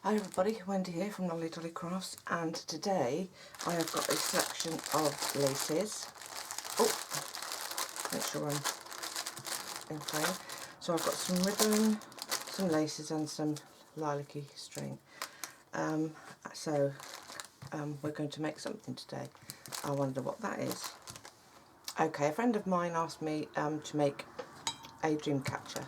Hi everybody, Wendy here from Lolly Dolly Crafts, and today I have got a selection of laces. Oh, make sure I'm in frame. So I've got some ribbon, some laces and some lilac-y string. We're going to make something today. I wonder what that is. Okay, a friend of mine asked me to make a dream catcher.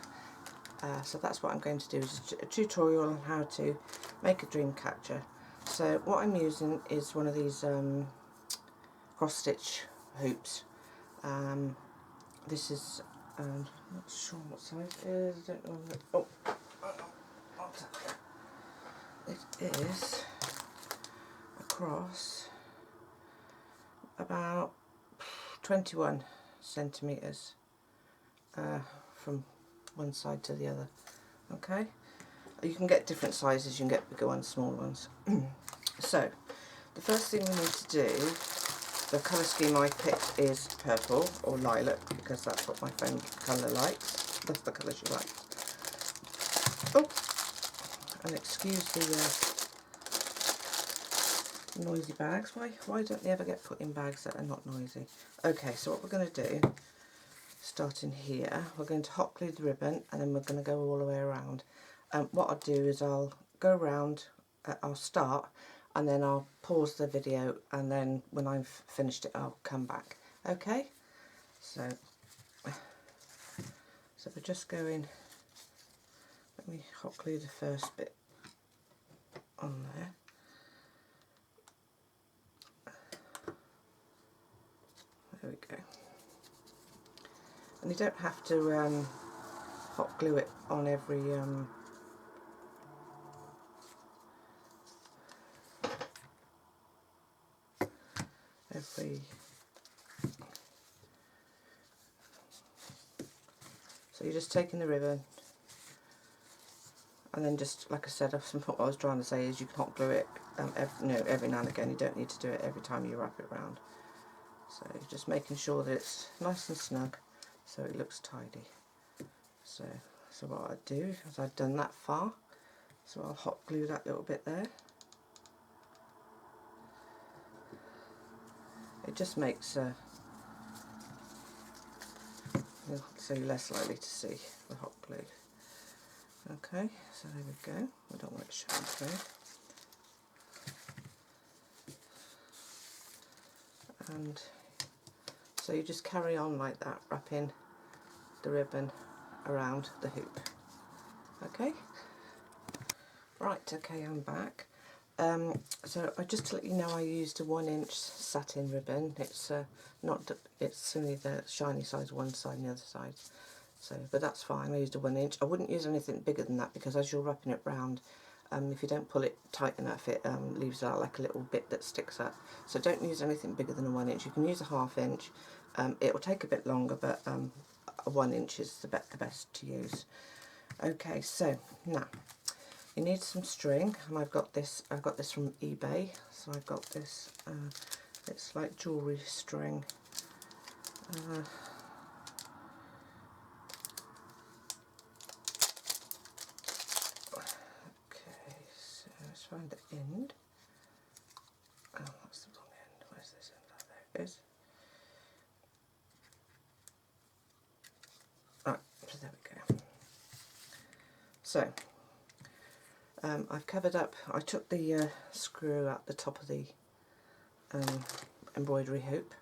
So that's what I'm going to do, is a tutorial on how to make a dream catcher. So what I'm using is one of these cross stitch hoops. This is, I'm not sure what size it is, I don't know. I'll tell you. It is across about 21 centimetres from one side to the other. Okay, you can get different sizes, you can get bigger ones, small ones. So the first thing we need to do, the colour scheme I picked is purple or lilac because that's what my friend colour likes. That's the colour she likes. Oh, and excuse the noisy bags. Why don't they ever get put in bags that are not noisy? Okay, so what we're going to do, starting here, we're going to hot glue the ribbon and then we're going to go all the way around. What I'll do is I'll go around, I'll start and then I'll pause the video, and then when I've finished it I'll come back. Okay, so we're just going, let me hot glue the first bit on there. There we go. And you don't have to hot glue it on every so you're just taking the ribbon and then just, like I said, what I was trying to say is you can hot glue it every now and again. You don't need to do it every time you wrap it round. So you're just making sure that it's nice and snug so it looks tidy. So what I do is I've done that far, so I'll hot glue that little bit there. It just makes so you're less likely to see the hot glue. Okay, so there we go. I don't want it showing through. And so you just carry on like that, wrapping the ribbon around the hoop. Okay. Right, okay, I'm back. So just to let you know, I used a 1-inch satin ribbon. It's it's only the shiny side one side and the other side. So, but that's fine. I used a 1-inch. I wouldn't use anything bigger than that because as you're wrapping it round, if you don't pull it tight enough, it leaves out like a little bit that sticks up. So don't use anything bigger than a 1-inch. You can use a 1/2 inch. It will take a bit longer, but a 1-inch is the best to use. Okay, so now you need some string, and I got this from eBay. So I've got this, it's like jewellery string. Okay, so let's find the end. Oh, that's the wrong end. Where's this end? Oh, there it is. Right, so there we go. So I've covered up, I took the screw out the top of the embroidery hoop,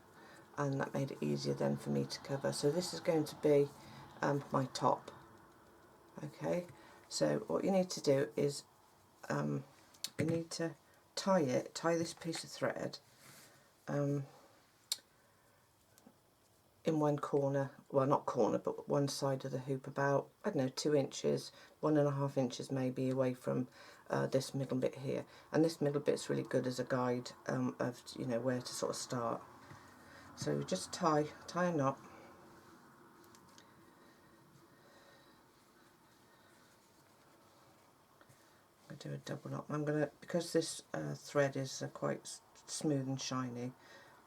and that made it easier then for me to cover. So this is going to be my top. Okay, so what you need to do is you need to tie this piece of thread in one corner, well not corner but one side of the hoop, about, I don't know, 2 inches, 1.5 inches maybe away from this middle bit here. And this middle bit's really good as a guide of, you know, where to sort of start. So just tie a knot. I'm going to do a double knot. I'm going to, because this thread is quite smooth and shiny,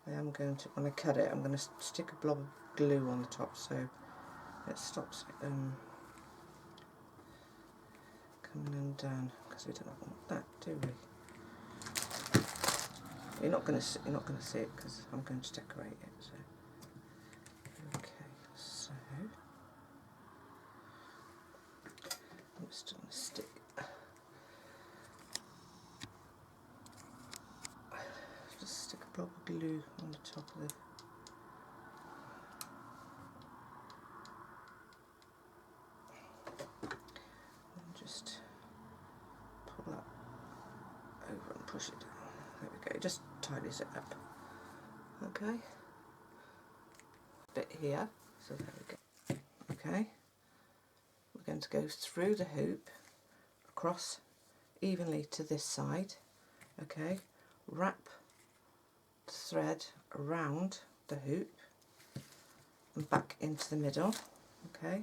I am going to, when I cut it, I'm going to stick a blob of glue on the top so it stops it coming undone because we don't want that, do we? You're not going to see it because I'm going to decorate it. So. Okay, so I'm just going to stick. Just stick a blob of glue on the top of the. And just pull that over and push it down. There we go. It just tidies it up. Okay. Bit here. So there we go. Okay. We're going to go through the hoop, across evenly to this side. Okay. Wrap the thread around the hoop and back into the middle. Okay.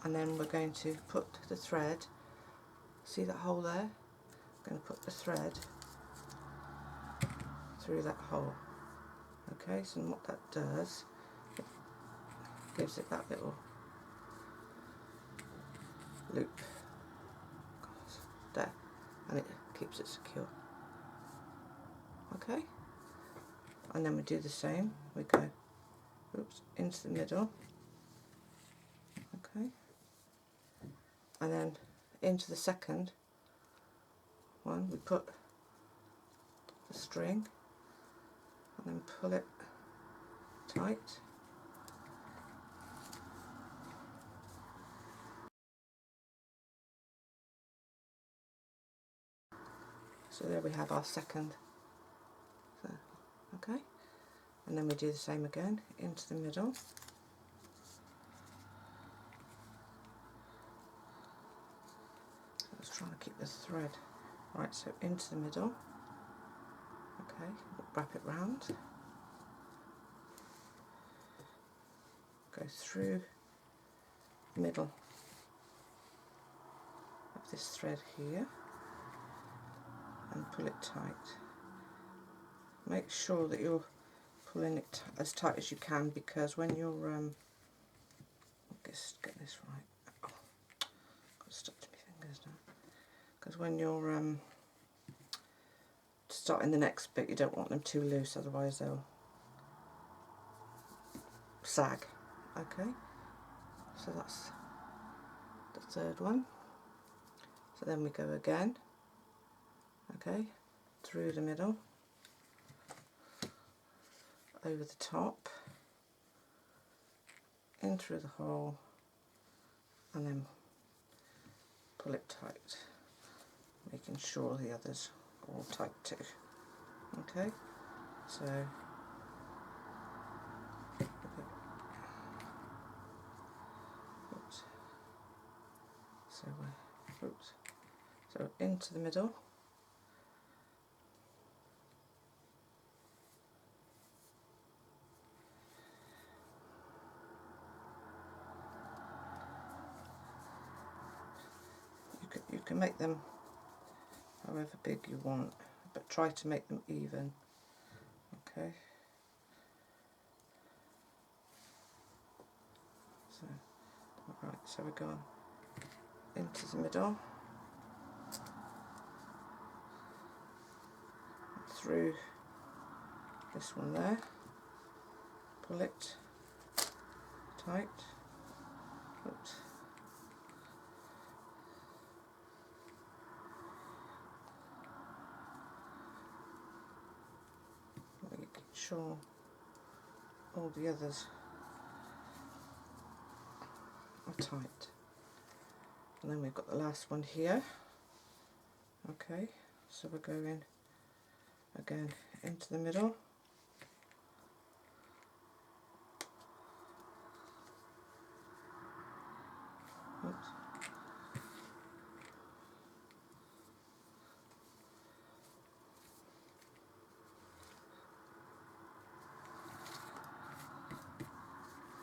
And then we're going to put the thread, see that hole there? I'm going to put the thread through that hole. Okay, so what that does, it gives it that little loop there, and it keeps it secure. Okay, and then we do the same. We go, oops, into the middle. Okay, and then into the second one we put the string and then pull it tight. So there we have our second. So, okay, and then we do the same again into the middle. I was trying to keep the thread. Right, so into the middle. Okay, wrap it round. Go through the middle of this thread here and pull it tight. Make sure that you're pulling it as tight as you can, because when you're just get this right. Oh, got stuck to my fingers now. Because when you're starting the next bit, you don't want them too loose, otherwise they'll sag. Okay, so that's the third one. So then we go again. Okay, through the middle, over the top, in through the hole, and then pull it tight, making sure the others are all tight too. Okay, so oops. So into the middle. You can make them however big you want, but try to make them even. Okay. So, alright, so we're going into the middle, through this one there, pull it tight. Oops. Make sure all the others are tight. And then we've got the last one here. Okay, so we're going again into the middle. Oops.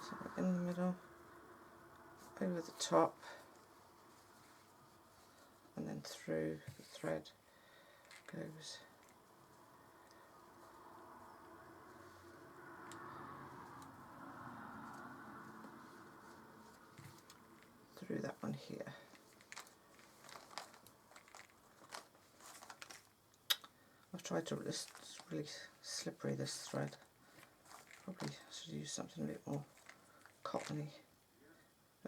So we're in the middle, over the top, and then through the thread goes through that one here. I've tried to, it's really slippery, this thread. Probably should use something a bit more cottony.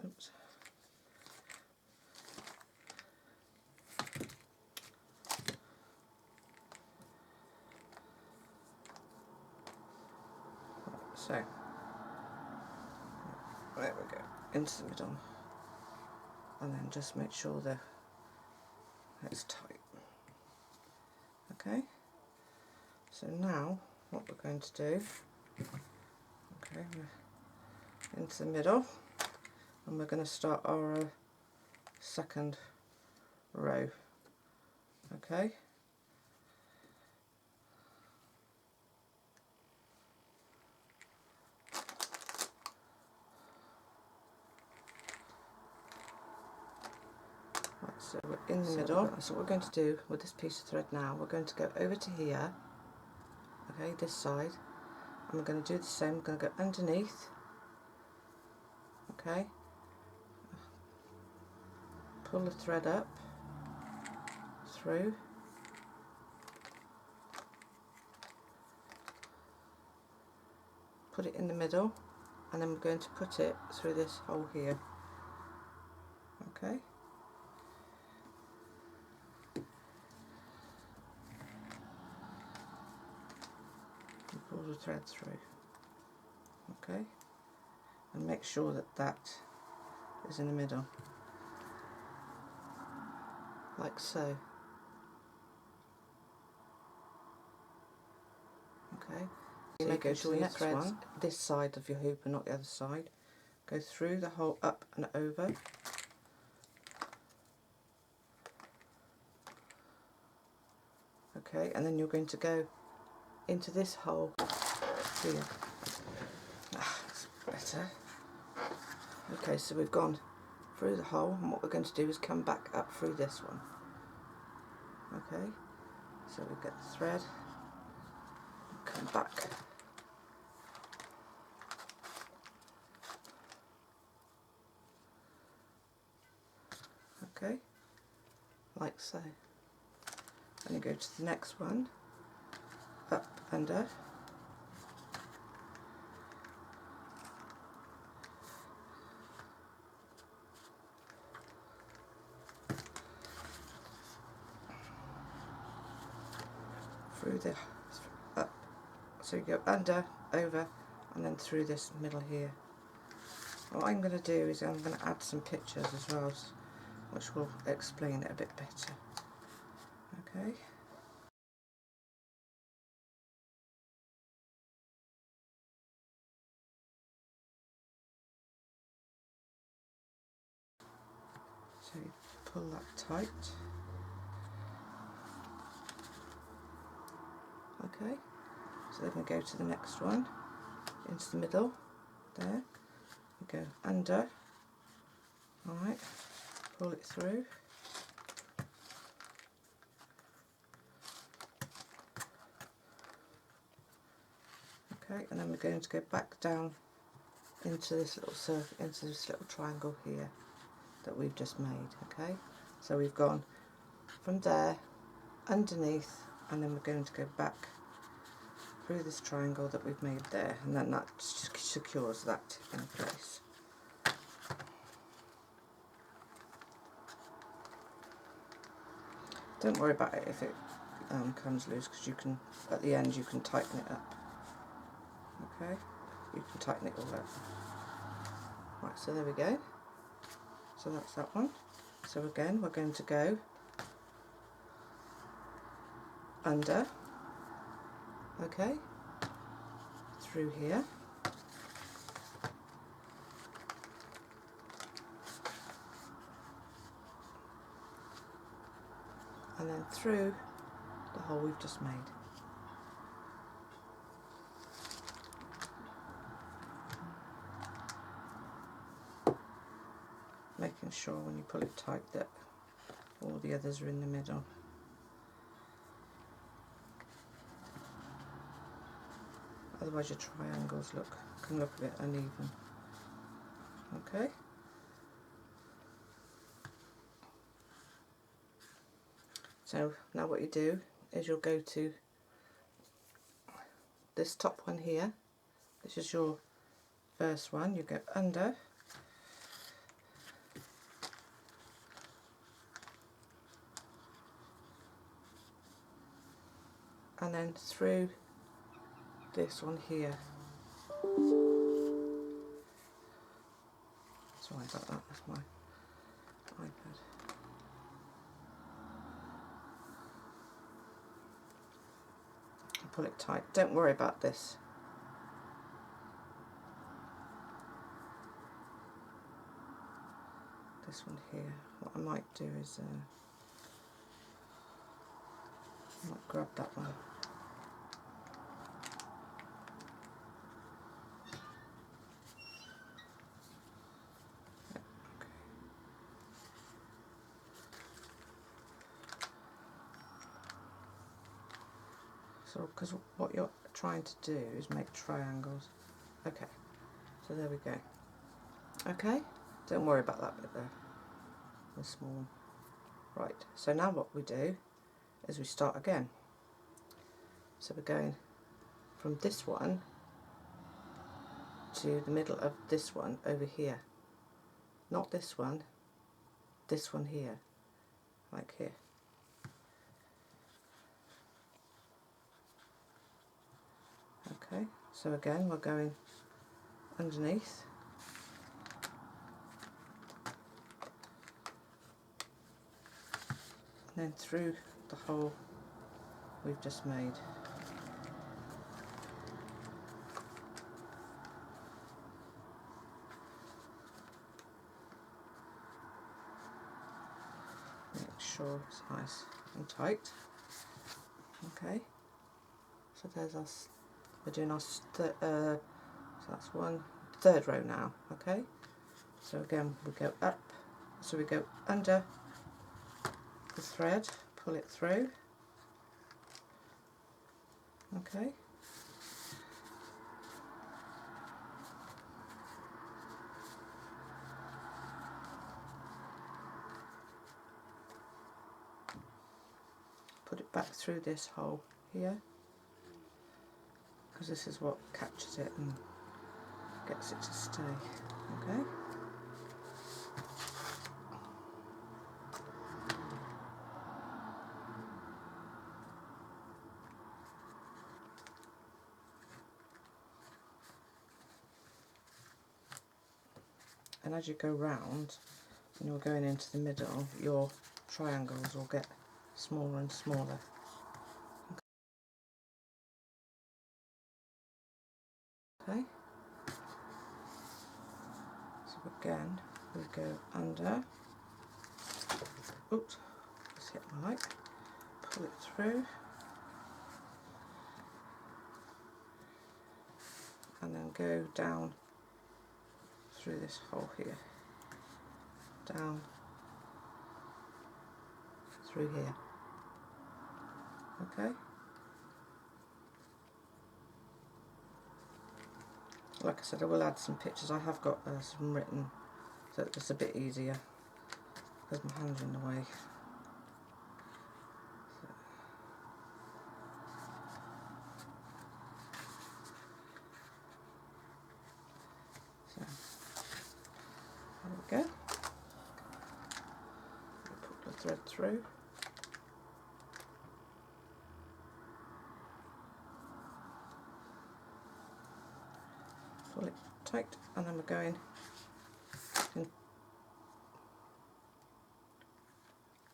Oops. So, there we go, into the middle, and then just make sure that it's tight. Okay, so now what we're going to do, okay, we're into the middle, and we're going to start our second row. Okay. So we're in the middle. So what we're going to do with this piece of thread now, we're going to go over to here, okay, this side, and we're going to do the same. We're going to go underneath, okay, pull the thread up, through, put it in the middle, and then we're going to put it through this hole here, okay. Pull the thread through, okay, and make sure that that is in the middle, like so. Okay, so you go to the next one, this side of your hoop and not the other side. Go through the hole, up and over. Okay, and then you're going to go into this hole here. That's better. Okay, so we've gone through the hole, and what we're going to do is come back up through this one. Okay, so we get the thread, come back. Okay, like so. And you go to the next one, up, under. Through the, up, so you go under, over, and then through this middle here. What I'm going to do is I'm going to add some pictures as well, which will explain it a bit better. Okay. So you pull that tight. Okay. So then we go to the next one, into the middle, there. We go under. Alright. Pull it through. Okay, and then we're going to go back down into this little circle, into this little triangle here that we've just made. Okay, so we've gone from there, underneath, and then we're going to go back through this triangle that we've made there, and then that secures that in place. Don't worry about it if it comes loose, because you can, at the end, you can tighten it up. Okay, you can tighten it all up. Right, so there we go. So that's that one. So again, we're going to go under, okay, through here, and then through the hole we've just made. Making sure when you pull it tight that all the others are in the middle. Otherwise your triangles can look a bit uneven. Okay. So now what you do is you'll go to this top one here. This is your first one. You go under, and then through this one here. Sorry about that, that's my iPad. Pull it tight. Don't worry about this. This one here. What I might do is I might grab that one. So, because what you're trying to do is make triangles. Okay, so there we go. Okay, don't worry about that bit there, the small one. Right, so now what we do is we start again. So we're going from this one to the middle of this one over here. Not this one here, like here. Okay, so again we're going underneath, and then through the hole we've just made. Make sure it's nice and tight. Okay, so there's us. We're doing our so that's third row now. Okay, so again we go up, so we go under the thread, pull it through. Okay, put it back through this hole here, because this is what catches it and gets it to stay. Okay, and as you go round and you're going into the middle, your triangles will get smaller and smaller. Okay, so again we go under, oops, just hit my light, pull it through, and then go down through this hole here, down through here. Okay, like I said, I will add some pictures. I have got some written, so it's a bit easier because my hand's in the way. So there we go. Put the thread through. Pull it tight, and then we're going in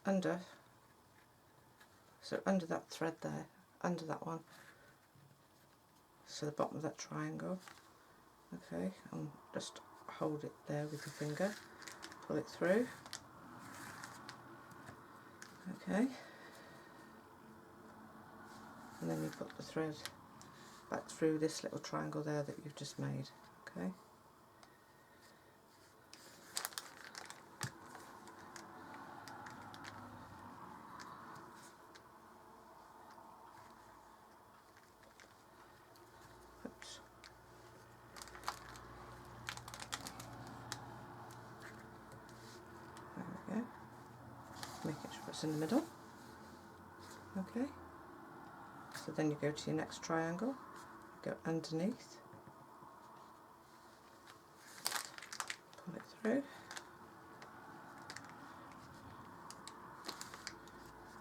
under, so under that thread there, under that one, so the bottom of that triangle. Okay, and just hold it there with your finger, pull it through. Okay, and then you put the thread back through this little triangle there that you've just made. Okay, oops. There we go, making sure it's in the middle. Okay, so then you go to your next triangle, go underneath, pull it through,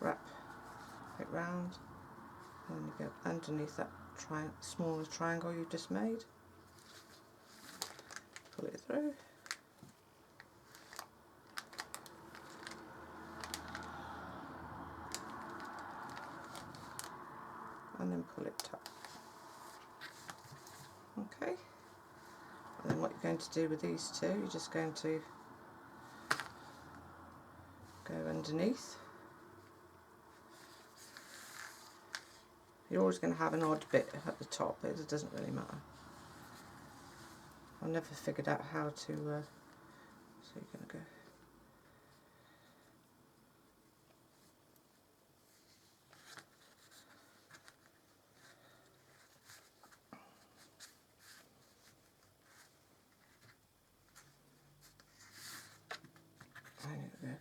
wrap it round, and then you go underneath that smaller triangle you just made, pull it through, and then pull it up. Okay, and then what you're going to do with these two, you're just going to go underneath. You're always going to have an odd bit at the top, but it doesn't really matter. I've never figured out how to, so you're going to go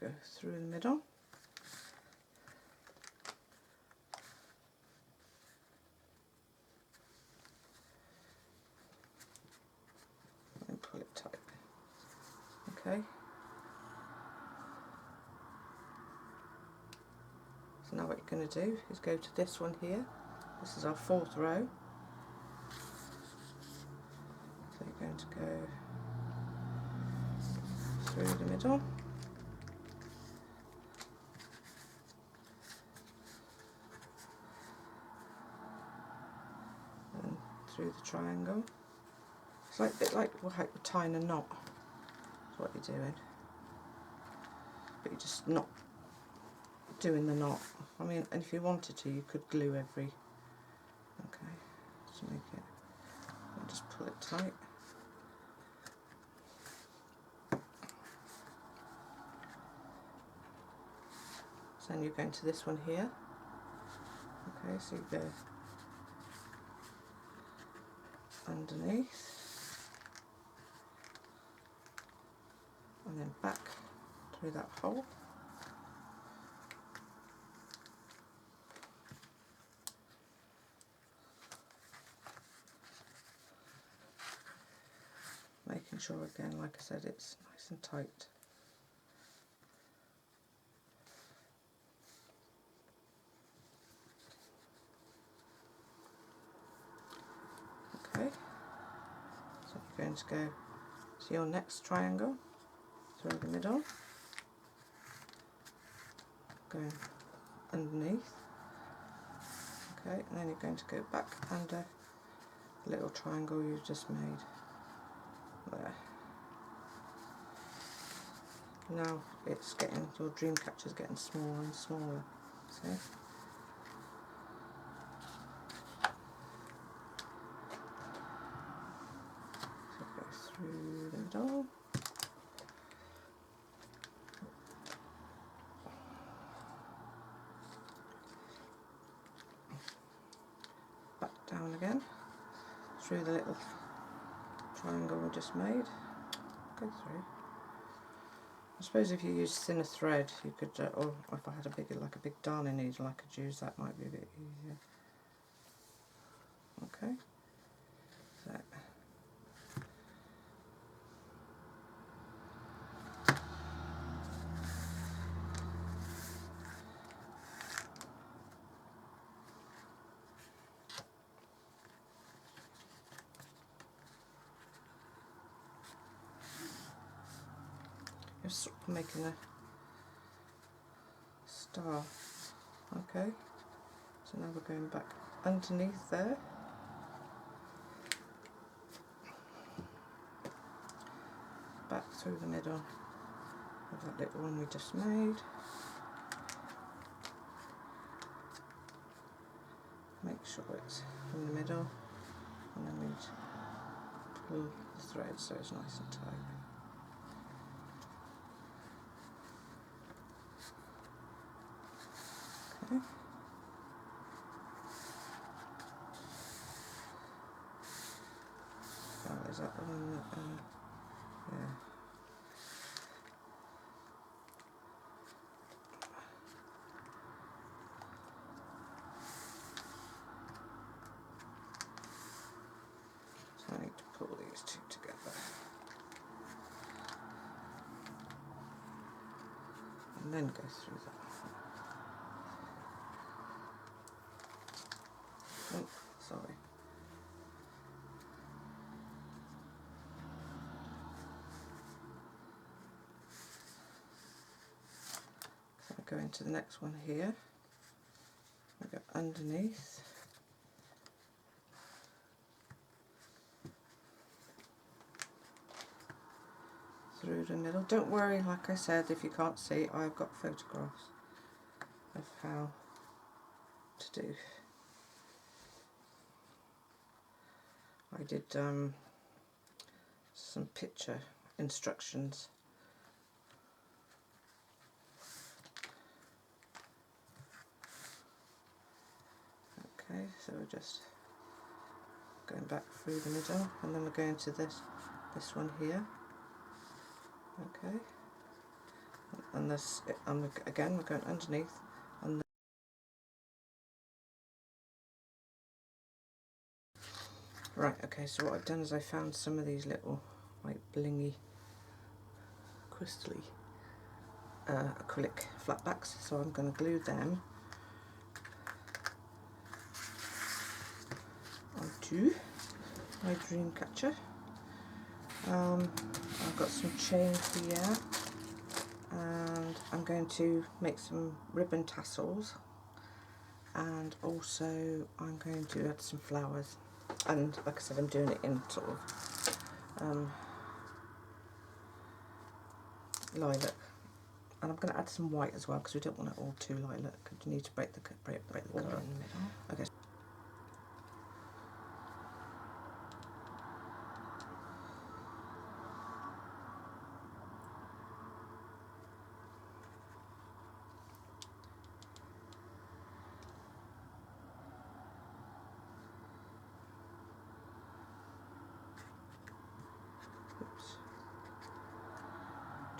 go through the middle, and pull it tight. Okay, so now what you're going to do is go to this one here. This is our 4th row, so you're going to go through the middle, and through the triangle. It's like a bit like tying a knot. That's what you're doing, but you're just not doing the knot. I mean, and if you wanted to, you could glue every. Okay, just make it. And just pull it tight. So then you're going to this one here. Okay, so you go underneath, and then back through that hole. Making sure again, like I said, it's nice and tight. Okay, so you're going to go to your next triangle through the middle, going underneath. Okay, and then you're going to go back under the little triangle you've just made. There. Now it's getting, your dream catcher's getting smaller and smaller. See? So go through the middle. Back down again, through the little triangle we just made. Go through. I suppose if you use thinner thread, you could, or if I had a bigger, like a big darning needle, I could use that. Might be a bit easier. Okay. So. You're sort of making a star. Okay. So now we're going back underneath there. Back through the middle of that little one we just made. Make sure it's in the middle, and then we pull the thread so it's nice and tight. Okay. Oh, is that the one that, yeah. and then go through that. Oh, sorry. So I go into the next one here. I go underneath. Through the middle. Don't worry, like I said, if you can't see, I've got photographs of how to do. I did some picture instructions. Okay, so we're just going back through the middle, and then we're going to this one here. Okay, and this, and again we're going underneath, and right. Okay, so what I've done is I found some of these little like blingy, crystally acrylic flat backs, so I'm going to glue them onto my dream catcher. I've got some chain here, and I'm going to make some ribbon tassels, and also I'm going to add some flowers, and like I said, I'm doing it in sort of lilac, and I'm going to add some white as well because we don't want it all too lilac. You need to break the colour in the middle. Okay. Oops.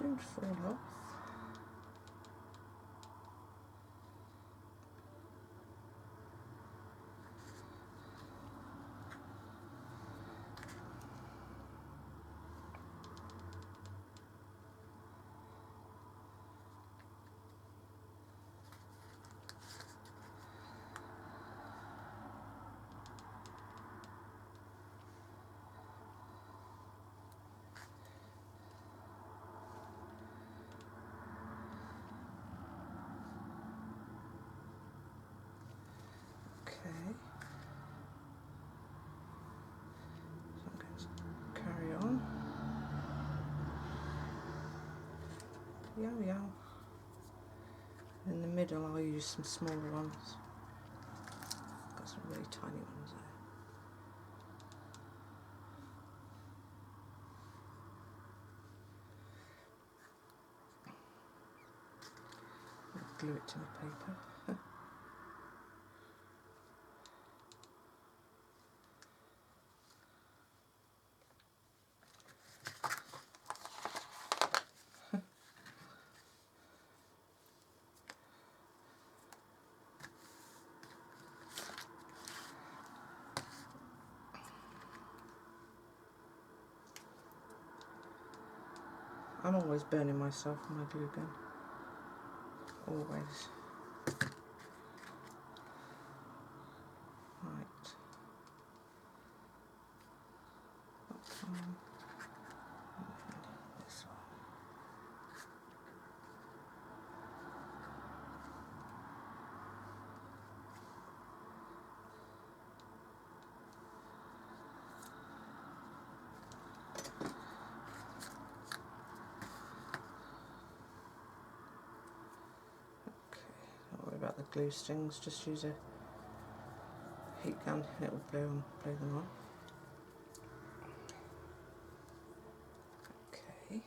Don't fall off. Okay. So I'm going to carry on. Yow yow. In the middle I'll use some smaller ones. Got some really tiny ones there. I'll glue it to the paper. I'm always burning myself with my glue gun. Always. Right. That one. And this one. Don't worry about the glue strings, just use a heat gun and it will blow them on. Okay.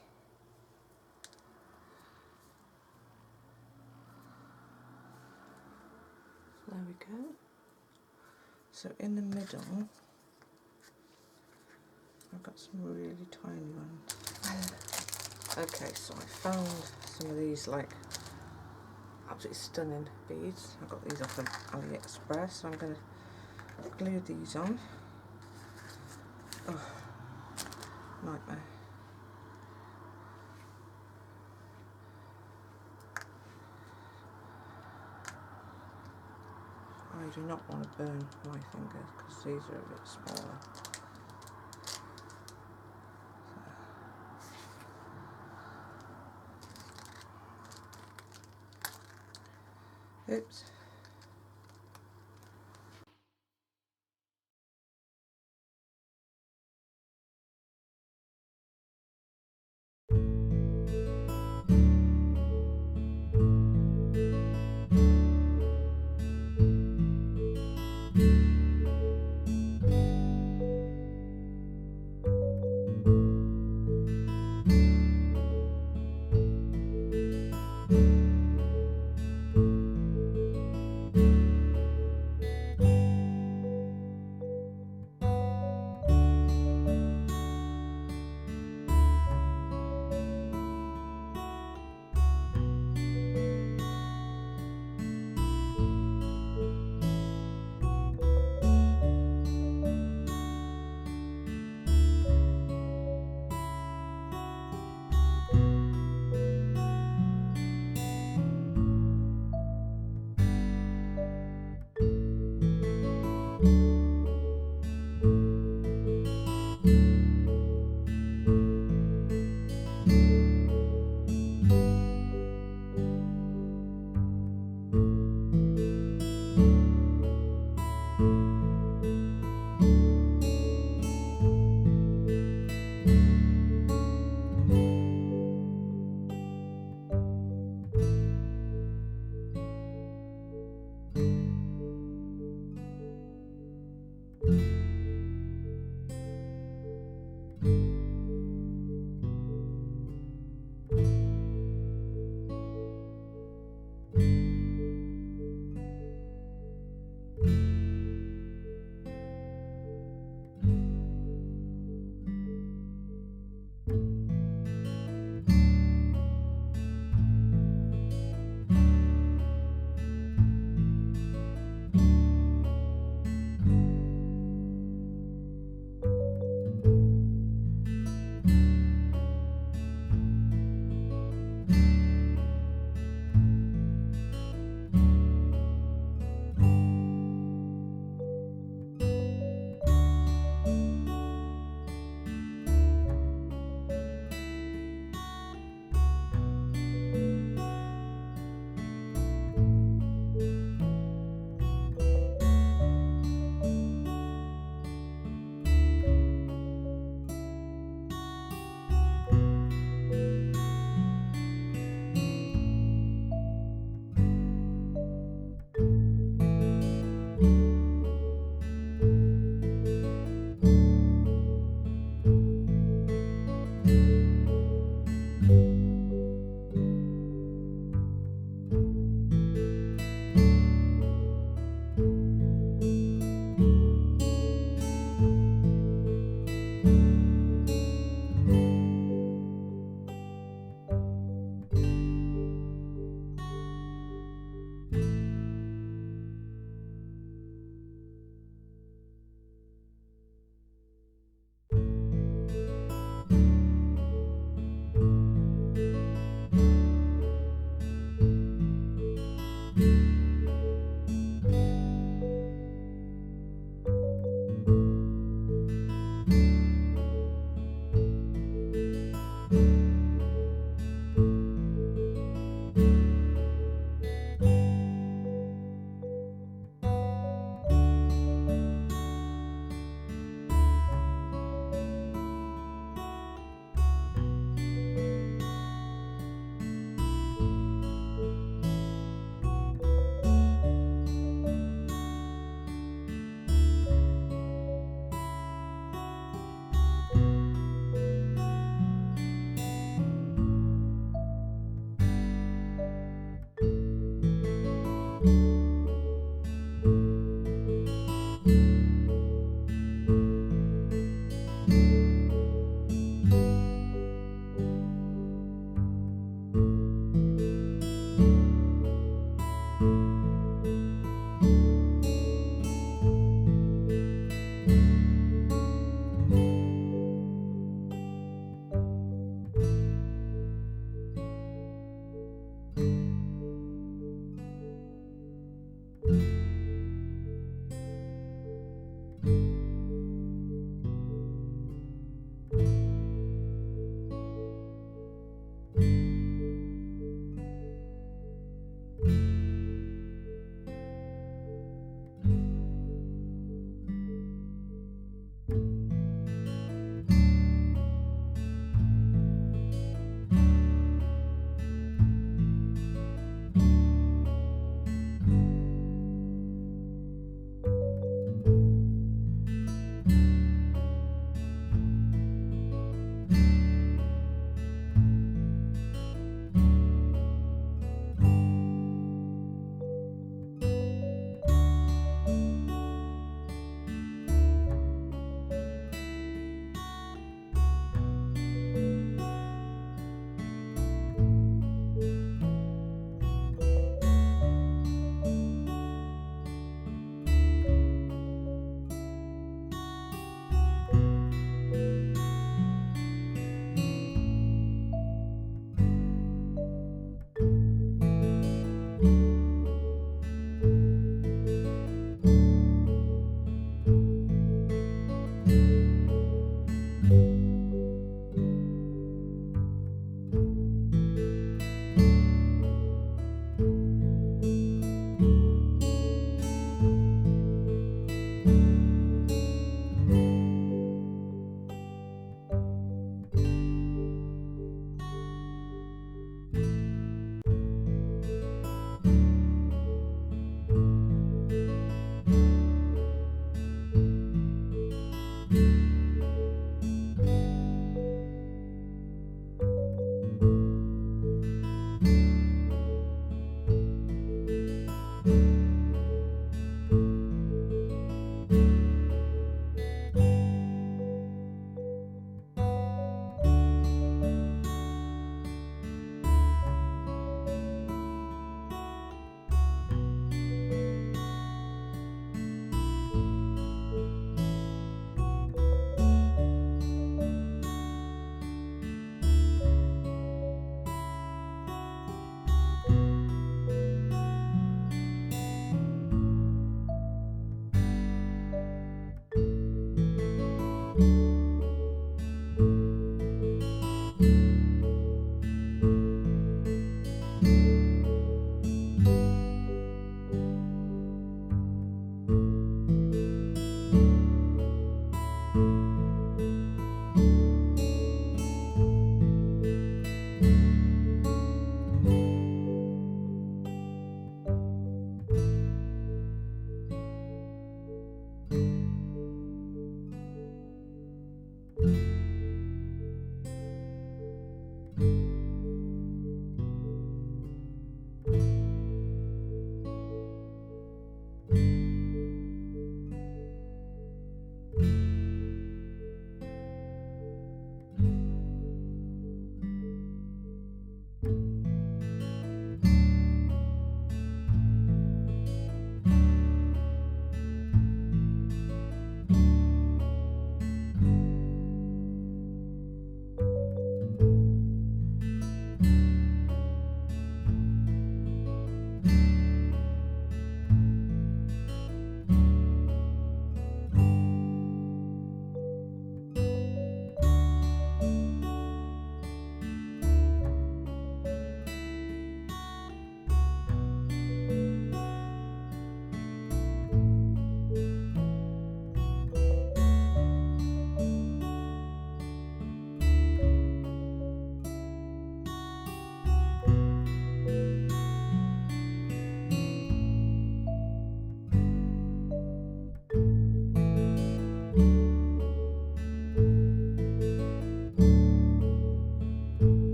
There we go. So in the middle, I've got some really tiny ones. Okay, so I found some of these like absolutely stunning beads. I got these off of AliExpress, so I'm going to glue these on. Oh, nightmare. I do not want to burn my fingers because these are a bit smaller. Oops.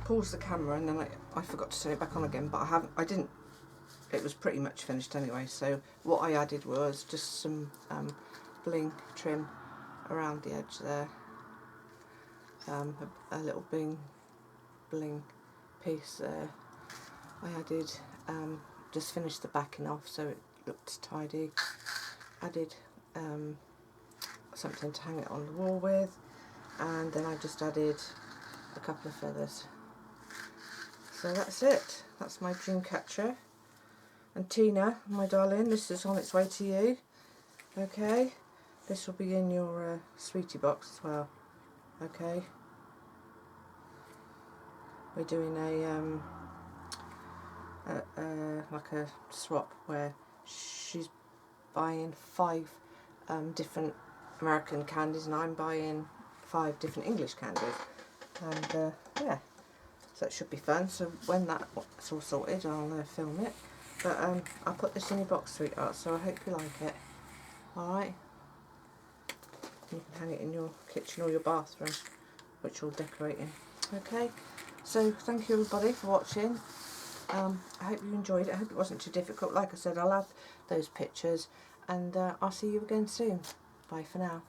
Pause the camera and then I forgot to turn it back on again, but I didn't, it was pretty much finished anyway. So what I added was just some bling trim around the edge there, a little bling piece there. I added, just finished the backing off so it looked tidy, added something to hang it on the wall with, and then I just added a couple of feathers. So that's it. That's my dream catcher. And Tina, my darling, this is on its way to you. Okay, this will be in your sweetie box as well. Okay, we're doing like a swap where she's buying 5 different American candies and I'm buying 5 different English candies. And yeah. So it should be fun. So when that's all sorted, I'll film it. But I'll put this in your box, sweetheart, so I hope you like it. Alright? You can hang it in your kitchen or your bathroom, which you're decorating. Okay? So thank you everybody for watching. I hope you enjoyed it. I hope it wasn't too difficult. Like I said, I'll add those pictures and I'll see you again soon. Bye for now.